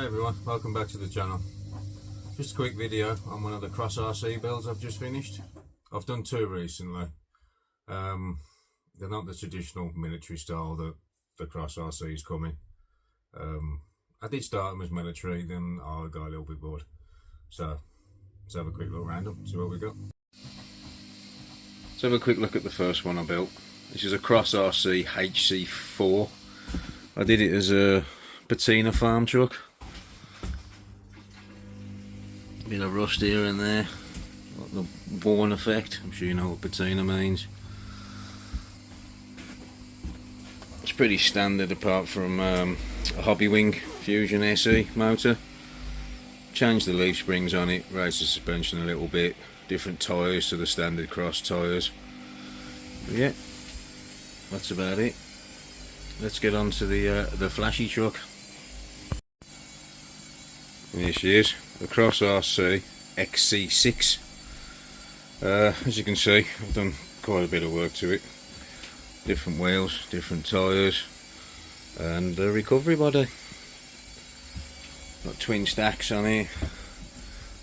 Hey everyone, welcome back to the channel. Just a quick video on one of the cross RC builds I've just finished. I've done two recently. They're not the traditional military style that the cross RC is coming. I did start them as military, then I got a little bit bored. So let's have a quick look around them, see what we got. Let's have a quick look at the first one I built. This is a cross RC xc6. I did it as a patina farm truck. Bit of rust here and there, like the worn effect. I'm sure you know what patina means. It's pretty standard apart from a Hobby Wing Fusion SE motor. Changed the leaf springs on it, raised the suspension a little bit, different tyres to the standard cross tyres. But yeah, that's about it. Let's get on to the flashy truck. And here she is, the Cross RC xc6. As you can see, I've done quite a bit of work to it. Different wheels, different tyres, and a recovery body. Got twin stacks on it,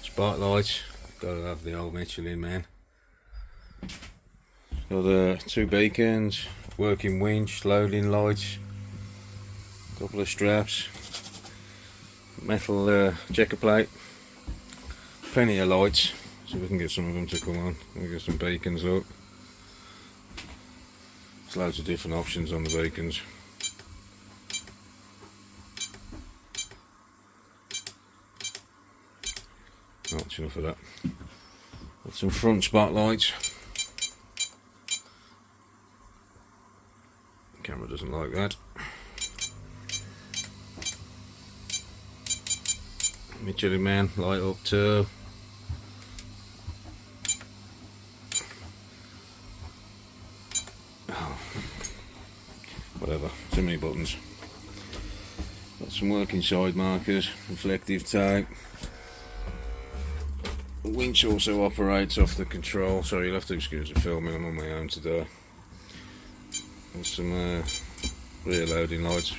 spotlights, gotta have the old Michelin man. Got two beacons, working winch, loading lights, couple of straps, metal checker plate, plenty of lights, so we can get some of them to come on. We'll get some beacons up. There's loads of different options on the beacons. Not much enough of that. Got some front spotlights. Camera doesn't like that. Michelin man, light up too. Oh, whatever, too many buttons. Got some working side markers, reflective tape. The winch also operates off the control, so you'll have to excuse the filming, I'm on my own today. And some rear loading lights.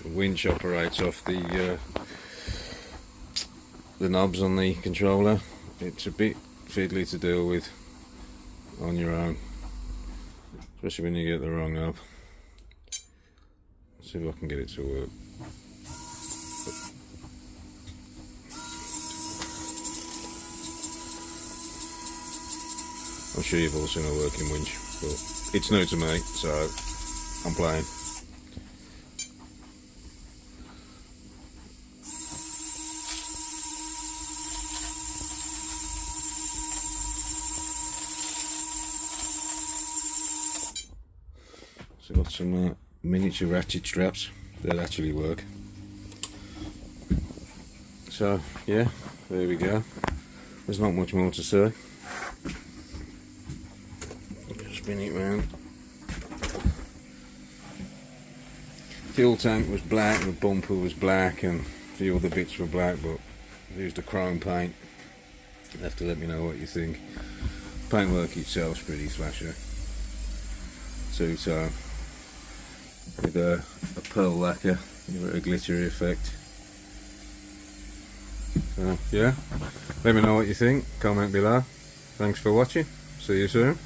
The winch operates off the knobs on the controller. It's a bit fiddly to deal with on your own, especially when you get the wrong knob. Let's see if I can get it to work. I'm sure you've all seen a working winch, but it's new to me, so I'm playing. So got some miniature ratchet straps that actually work. So yeah, there we go. There's not much more to say. Spin it round. Fuel tank was black, the bumper was black, and a few other bits were black, but I used a chrome paint. You'll have to let me know what you think. Paintwork itself's pretty flashy. Two-tone with a pearl lacquer, give it a glittery effect. So yeah, let me know what you think, comment below. Thanks for watching, see you soon.